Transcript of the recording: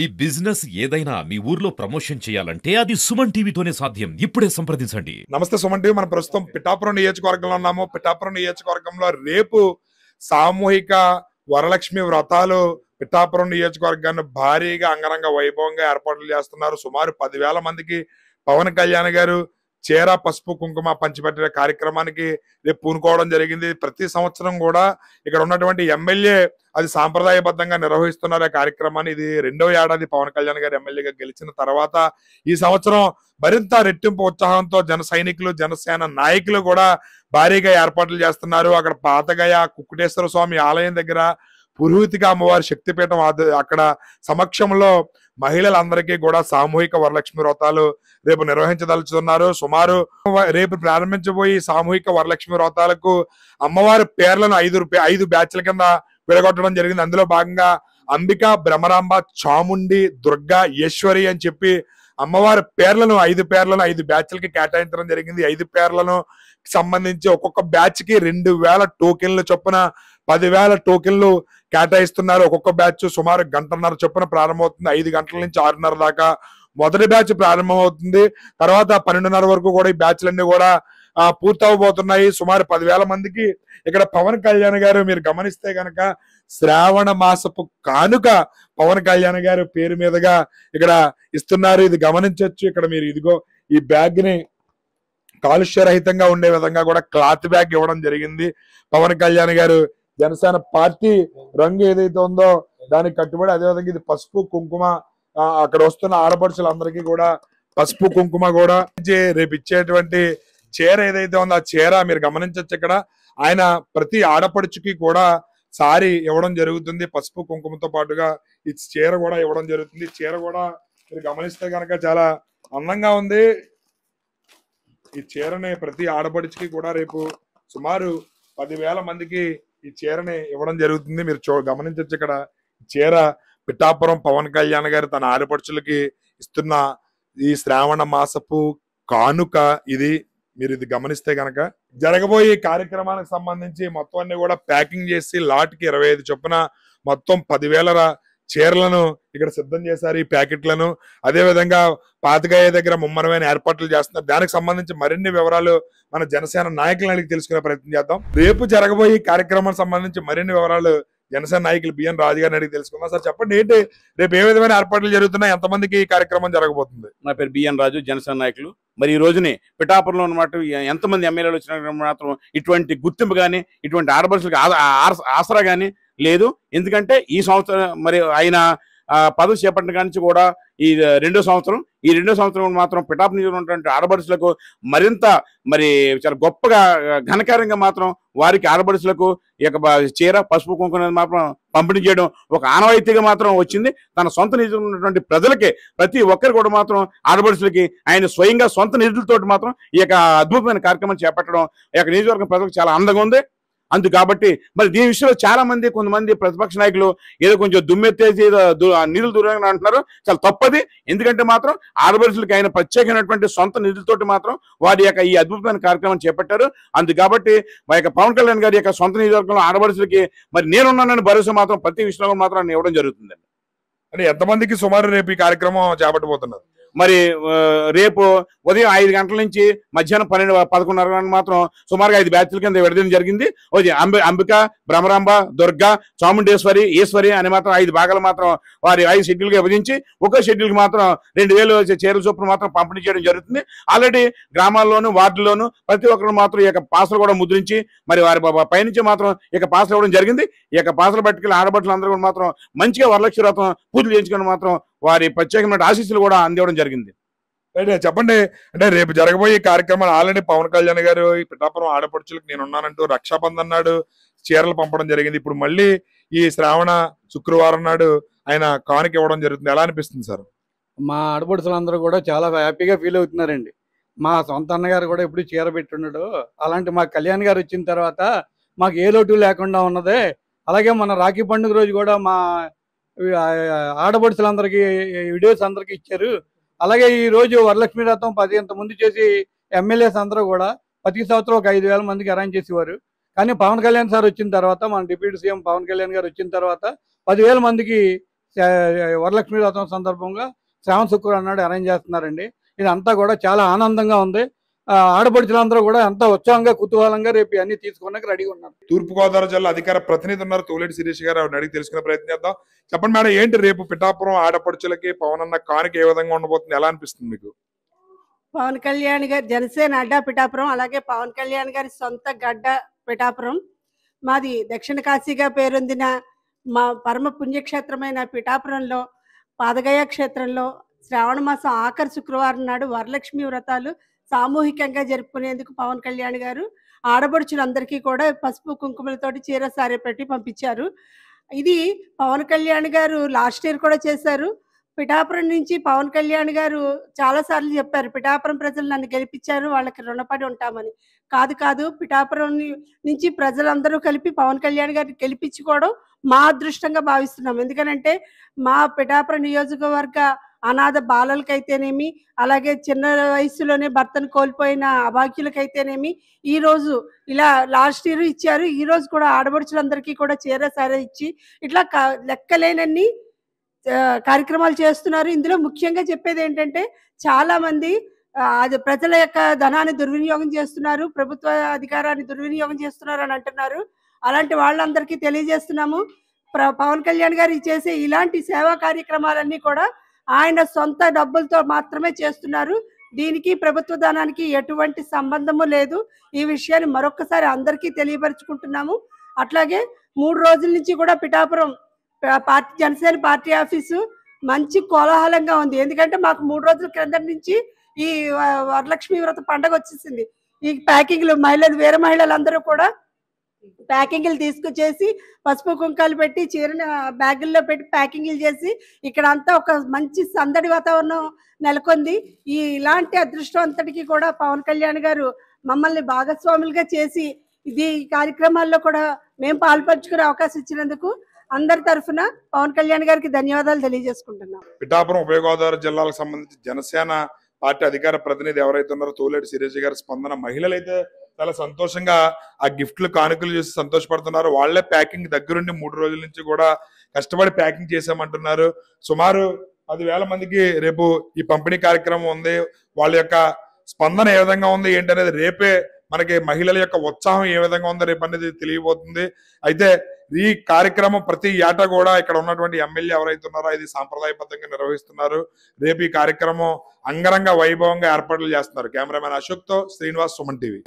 ఈ బిజినెస్ ఏదైనా మీ ఊర్లో ప్రమోషన్ చేయాలంటే అది సుమన్ టీవీతోనే సాధ్యం. ఇప్పుడే సంప్రదించండి. నమస్తే సుమన్ టీవీ. మనం ప్రస్తుతం పిఠాపురం నియోజకవర్గంలో ఉన్నాము. పిఠాపురం నియోజకవర్గంలో రేపు సామూహిక వరలక్ష్మి వ్రతాలు పిఠాపురం నియోజకవర్గాన్ని భారీగా అంగరంగ వైభవంగా ఏర్పాట్లు చేస్తున్నారు. సుమారు 10,000 మందికి పవన్ కళ్యాణ్ గారు చీర పసుపు కుంకుమ పంచిపెట్టే కార్యక్రమానికి రేపు పూనుకోవడం జరిగింది. ప్రతి సంవత్సరం కూడా ఇక్కడ ఉన్నటువంటి ఎమ్మెల్యే అది సాంప్రదాయబద్ధంగా నిర్వహిస్తున్నారు ఆ కార్యక్రమాన్ని. ఇది 2వ ఏడాది పవన్ కళ్యాణ్ గారు ఎమ్మెల్యేగా గెలిచిన తర్వాత ఈ సంవత్సరం మరింత రెట్టింపు ఉత్సాహంతో జన సైనికులు జనసేన నాయకులు కూడా భారీగా ఏర్పాట్లు చేస్తున్నారు. అక్కడ పాతగయ కుక్కుటేశ్వర స్వామి ఆలయం దగ్గర పురోహితిగా అమ్మవారి శక్తిపీఠం అక్కడ సమక్షంలో మహిళలందరికీ కూడా సామూహిక వరలక్ష్మి వ్రతాలు రేపు నిర్వహించదలుచుతున్నారు. సుమారు రేపు ప్రారంభించబోయి సామూహిక వరలక్ష్మి వ్రతాలకు అమ్మవారి పేర్లను 5 బ్యాచ్ల కింద విడగొట్టడం జరిగింది. అందులో భాగంగా అంబిక, భ్రమరాంబ, చాముండి, దుర్గా, ఈశ్వరి అని చెప్పి అమ్మవారి పేర్లను 5 పేర్లను 5 బ్యాచ్లకి కేటాయించడం జరిగింది. 5 పేర్లను సంబంధించి ఒక్కొక్క బ్యాచ్ కి 2,000 టోకెన్లు చొప్పున 10,000 టోకెన్లు కేటాయిస్తున్నారు. ఒక్కొక్క బ్యాచ్ సుమారు 1:30 చొప్పున ప్రారంభమవుతుంది. 5 గంటల నుంచి 6:30 దాకా మొదటి బ్యాచ్ ప్రారంభం అవుతుంది. తర్వాత 12:30 వరకు కూడా ఈ బ్యాచ్లన్నీ కూడా పూర్తవబోతున్నాయి. సుమారు 10,000 మందికి ఇక్కడ పవన్ కళ్యాణ్ గారు మీరు గమనిస్తే గనక శ్రావణ మాసపు కానుక పవన్ కళ్యాణ్ గారు పేరు మీదుగా ఇక్కడ ఇస్తున్నారు. ఇది గమనించవచ్చు. ఇక్కడ మీరు ఇదిగో ఈ బ్యాగ్ ని కాలుష్య రహితంగా ఉండే విధంగా కూడా క్లాత్ బ్యాగ్ ఇవ్వడం జరిగింది. పవన్ కళ్యాణ్ గారు జనసేన పార్టీ రంగు ఏదైతే ఉందో దానికి కట్టుబడి అదేవిధంగా ఇది పసుపు కుంకుమ అక్కడ వస్తున్న ఆడపడుచులందరికీ కూడా పసుపు కుంకుమ కూడా రేపు ఇచ్చేటువంటి చీర ఏదైతే ఉందో ఆ చీర మీరు గమనించవచ్చు. ఇక్కడ ఆయన ప్రతి ఆడపడుచుకి కూడా సారీ ఇవ్వడం జరుగుతుంది. పసుపు కుంకుమతో పాటుగా ఈ చీర కూడా ఇవ్వడం జరుగుతుంది. చీర కూడా మీరు గమనిస్తే కనుక చాలా అందంగా ఉంది. ఈ చీరని ప్రతి ఆడపడుచుకి కూడా రేపు సుమారు 10,000 మందికి ఈ చీరని ఇవ్వడం జరుగుతుంది. మీరు గమనించవచ్చు. ఇక్కడ చీర పిఠాపురం పవన్ కళ్యాణ్ గారు తన ఆడపడుచులకి ఇస్తున్న ఈ శ్రావణ మాసపు కానుక ఇది. మీరు ఇది గమనిస్తే గనక జరగబోయే కార్యక్రమానికి సంబంధించి మొత్తం అన్ని కూడా ప్యాకింగ్ చేసి లాట్కి 25 చొప్పున మొత్తం 10,000 చీరలను ఇక్కడ సిద్ధం చేశారు. ఈ ప్యాకెట్లను అదే విధంగా పాతగాయ దగ్గర ముమ్మరమైన ఏర్పాట్లు చేస్తున్నారు. దానికి సంబంధించి మరిన్ని వివరాలు మన జనసేన నాయకులను అడిగి తెలుసుకునే ప్రయత్నం చేద్దాం. రేపు జరగబోయే కార్యక్రమానికి సంబంధించి మరిన్ని వివరాలు జనసేన నాయకులు బిఎన్ రాజు గారిని అడిగి తెలుసుకుందాం. సార్ చెప్పండి, ఏంటి రేపు ఏ విధమైన ఏర్పాట్లు జరుగుతున్నాయి, ఎంతమందికి ఈ కార్యక్రమం జరగబోతుంది? నా పేరు బిఎన్ రాజు, జనసేన నాయకులు. మరి ఈ రోజుని పిఠాపురంలో ఉన్నమాట ఎంతమంది ఎమ్మెల్యేలు వచ్చినా మాత్రం ఇటువంటి గుర్తింపు కానీ ఇటువంటి ఆడపడుచులకు ఆసరా కానీ లేదు. ఎందుకంటే ఈ సంవత్సరం మరి ఆయన పదవి చేపట్టిన కాడి నుంచి కూడా ఈ 2వ సంవత్సరం ఈ 2వ సంవత్సరం మాత్రం పిఠాపురం ఉన్నటువంటి ఆడపడుచులకు మరింత మరి చాలా గొప్పగా ఘనకార్యంగా మాత్రం వారికి ఆడపడుచులకు ఈ యొక్క చీర పసుపు కుంకుమ మాత్రం పంపిణీ చేయడం ఒక ఆనవాయితీగా మాత్రం వచ్చింది. తన సొంత నిధులు ఉన్నటువంటి ప్రజలకి ప్రతి ఒక్కరు కూడా మాత్రం ఆడపడుచులకి ఆయన స్వయంగా సొంత నిధులతోటి మాత్రం ఈ యొక్క అద్భుతమైన కార్యక్రమం చేపట్టడం ఈ యొక్క నియోజకవర్గం ప్రజలకు చాలా అందంగా ఉంది. కాబట్టి మరి దీని విషయంలో చాలా మంది కొంతమంది ప్రతిపక్ష నాయకులు ఏదో కొంచెం దుమ్మెత్తేసి నిధులు దూరంగా అంటున్నారు. చాలా తప్పది. ఎందుకంటే మాత్రం ఆడపడుచులకి ఆయన ప్రత్యేకమైనటువంటి సొంత నిధులతోటి మాత్రం వారి యొక్క ఈ అద్భుతమైన కార్యక్రమం చేపట్టారు. కాబట్టి మా యొక్క పవన్ కళ్యాణ్ గారి యొక్క సొంత నియోజకవర్గంలో ఆడపడుచులకి మరి నేనున్నానని భరోసా మాత్రం ప్రతి విషయంలో మాత్రం ఇవ్వడం జరుగుతుందండి. అంటే ఎంతమందికి సుమారు రేపు ఈ కార్యక్రమం చేపట్టబోతున్నారు? మరి రేపు ఉదయం 5 గంటల నుంచి మధ్యాహ్నం 11:30 మాత్రం సుమారుగా 5 బ్యాచ్ల కింద విడదీయడం జరిగింది. అంబిక, భ్రమరాంబ, దుర్గా, చాముండేశ్వరి, ఈశ్వరి అని మాత్రం 5 భాగాలు మాత్రం వారి 5 షెడ్యూల్గా విభజించి ఒక్కో షెడ్యూల్కి మాత్రం 2,000 చీరల చొప్పున మాత్రం పంపిణీ చేయడం జరుగుతుంది. ఆల్రెడీ గ్రామాల్లోనూ వార్డుల్లోనూ ప్రతి ఒక్కరు మాత్రం ఈ యొక్క పాసలు కూడా ముద్రించి మరి వారి పైనుంచి మాత్రం ఈ యొక్క పాసలు ఇవ్వడం జరిగింది. ఈ యొక్క పాసలు పట్టుకెళ్ళి ఆడబట్టలు అందరూ కూడా మాత్రం మంచిగా వరలక్ష్మి వ్రతం పూజలు చేయించుకుని మాత్రం వారి ప్రత్యేకమైన ఆశీస్సులు కూడా అందివ్వడం జరిగింది. చెప్పండి, అంటే రేపు జరగబోయే కార్యక్రమాలు ఆల్రెడీ పవన్ కళ్యాణ్ గారు ఈ పిఠాపురం ఆడపడుచులకు నేనున్నానంటూ రక్షాబంధన్ నాడు చీరలు పంపడం జరిగింది. ఇప్పుడు మళ్ళీ ఈ శ్రావణ శుక్రవారం నాడు ఆయన కానుక ఇవ్వడం జరుగుతుంది. ఎలా అనిపిస్తుంది సార్? మా ఆడపడుచులందరూ కూడా చాలా హ్యాపీగా ఫీల్ అవుతున్నారండి. మా సొంత అన్నగారు కూడా ఎప్పుడు చీర పెట్టున్నాడు. అలాంటి మా కళ్యాణ్ గారు వచ్చిన తర్వాత మాకు ఏ లోటు లేకుండా ఉన్నదే. అలాగే మన రాఖీ పండుగ రోజు కూడా మా ఆడపడుచులందరికీ వీడియోస్ అందరికీ ఇచ్చారు. అలాగే ఈ రోజు వరలక్ష్మి వ్రతం 10 ముందు చేసి ఎమ్మెల్యేస్ అందరూ కూడా ప్రతి సంవత్సరం ఒక 5,000 మందికి అరేంజ్ చేసేవారు. కానీ పవన్ కళ్యాణ్ సార్ వచ్చిన తర్వాత మన డిప్యూటీ సీఎం పవన్ కళ్యాణ్ గారు వచ్చిన తర్వాత 10,000 మందికి వరలక్ష్మి వ్రతం సందర్భంగా శ్రావణ శుక్రవారం నాడు అరేంజ్ చేస్తున్నారండి. ఇదంతా కూడా చాలా ఆనందంగా ఉంది. ఆడపడుచులందరూ కూడా ఎంతో ఉత్సాహంగా కుతూహలంగా రేపు అన్ని తీసుకున్నాక రెడీగా ఉన్నారు. తూర్పుగోదావరి జిల్లా అధికార ప్రతినిధి ఉన్నారు తోలేటి శిరీష్ గారు, ఆవిడని అడిగి తెలుసుకునే ప్రయత్నం చేద్దాం. చెప్పండి మేడం, ఏంటి రేపు పిఠాపురం ఆడపడుచులకి పవన్ అన్న కానుక ఏ విధంగా ఉండబోతుంది, ఎలా అనిపిస్తుంది మీకు? పవన్ కళ్యాణ్ గారి జనసేన అడ్డా పిఠాపురం, అలాగే పవన్ కళ్యాణ్ గారి సొంత గడ్డ పిఠాపురం. మాది దక్షిణ కాశీగా పేరొందిన మా పరమ పుణ్యక్షేత్రమైన పిఠాపురంలో పాదగయ క్షేత్రంలో శ్రావణ మాసం ఆఖరి శుక్రవారం నాడు వరలక్ష్మి వ్రతాలు సామూహికంగా జరుపుకునేందుకు పవన్ కళ్యాణ్ గారు ఆడపడుచులందరికీ కూడా పసుపు కుంకుమలతోటి చీర సారే పెట్టి పంపించారు. ఇది పవన్ కళ్యాణ్ గారు లాస్ట్ ఇయర్ కూడా చేశారు. పిఠాపురం నుంచి పవన్ కళ్యాణ్ గారు చాలాసార్లు చెప్పారు, పిఠాపురం ప్రజలు నన్ను గెలిపించారు, వాళ్ళకి రుణపడి ఉంటామని. కాదు, పిఠాపురం నుంచి ప్రజలందరూ కలిపి పవన్ కళ్యాణ్ గారిని గెలిపించుకోవడం మా అదృష్టంగా భావిస్తున్నాం. ఎందుకనంటే మా పిఠాపురం నియోజకవర్గ అనాథ బాలలకైతేనేమి, అలాగే చిన్న వయసులోనే భర్తను కోల్పోయిన అభాగ్యులకైతేనేమి ఈ రోజు ఇలా లాస్ట్ ఇయర్ ఇచ్చారు, ఈ రోజు కూడా ఆడపడుచులందరికీ కూడా చీర సారే ఇచ్చి ఇట్లా లెక్కలేనన్ని కార్యక్రమాలు చేస్తున్నారు. ఇందులో ముఖ్యంగా చెప్పేది ఏంటంటే చాలా మంది అది ప్రజల యొక్క ధనాన్ని దుర్వినియోగం చేస్తున్నారు, ప్రభుత్వ అధికారాన్ని దుర్వినియోగం చేస్తున్నారు అని అంటున్నారు. అలాంటి వాళ్ళందరికీ తెలియజేస్తున్నాము, పవన్ కళ్యాణ్ గారు చేసే ఇలాంటి సేవా కార్యక్రమాలన్నీ కూడా ఆయన సొంత డబ్బులతో మాత్రమే చేస్తున్నారు. దీనికి ప్రభుత్వ ధనానికి ఎటువంటి సంబంధము లేదు. ఈ విషయాన్ని మరొకసారి అందరికీ తెలియపరుచుకుంటున్నాము. అట్లాగే 3 రోజుల నుంచి కూడా పిఠాపురం జనసేన పార్టీ ఆఫీసు మంచి కోలాహలంగా ఉంది. ఎందుకంటే మాకు 3 రోజుల క్రింద నుంచి ఈ వరలక్ష్మి వ్రత పండుగ వచ్చేసింది. ఈ ప్యాకింగ్లు వేరే మహిళలందరూ కూడా ప్యాకింగ్లు తీసుకొచ్చేసి పసుపు కుంకాలు పెట్టి చీరని బ్యాగుల్లో పెట్టి ప్యాకింగ్లు చేసి ఇక్కడ అంతా ఒక మంచి సందడి వాతావరణం నెలకొంది. ఇలాంటి అదృష్టం అంతటికి కూడా పవన్ కళ్యాణ్ గారు మమ్మల్ని భాగస్వాములుగా చేసి ఈ కార్యక్రమాల్లో కూడా మేము పాల్పంచుకునే అవకాశం ఇచ్చినందుకు అందరి తరఫున పవన్ కళ్యాణ్ గారికి ధన్యవాదాలు తెలియజేసుకుంటున్నాం. పిఠాపురం ఉభయ గోదావరి జిల్లాలకు సంబంధించి జనసేన పార్టీ అధికార ప్రతినిధి ఎవరైతే ఉన్నారో తోలేటి శిరీష్ గారి స్పందన, మహిళలు అయితే చాలా సంతోషంగా ఆ గిఫ్ట్లు కానుకలు చూసి సంతోషపడుతున్నారు. వాళ్లే ప్యాకింగ్ దగ్గరుండి 3 రోజుల నుంచి కూడా కష్టపడి ప్యాకింగ్ చేసామంటున్నారు. సుమారు 10,000 మందికి రేపు ఈ పంపిణీ కార్యక్రమం ఉంది. వాళ్ళ యొక్క స్పందన ఏ విధంగా ఉంది ఏంటనేది రేపే మనకి మహిళల యొక్క ఉత్సాహం ఏ విధంగా ఉందో రేపు అనేది తెలియబోతుంది. అయితే ఈ కార్యక్రమం ప్రతి ఏటా కూడా ఇక్కడ ఉన్నటువంటి ఎమ్మెల్యే ఎవరైతే ఉన్నారో ఇది సాంప్రదాయబద్ధంగా నిర్వహిస్తున్నారు. రేపు ఈ కార్యక్రమం అంగరంగ వైభవంగా ఏర్పాట్లు చేస్తున్నారు. కెమెరామెన్ అశోక్ తో శ్రీనివాస్, సుమన్ టీవీ.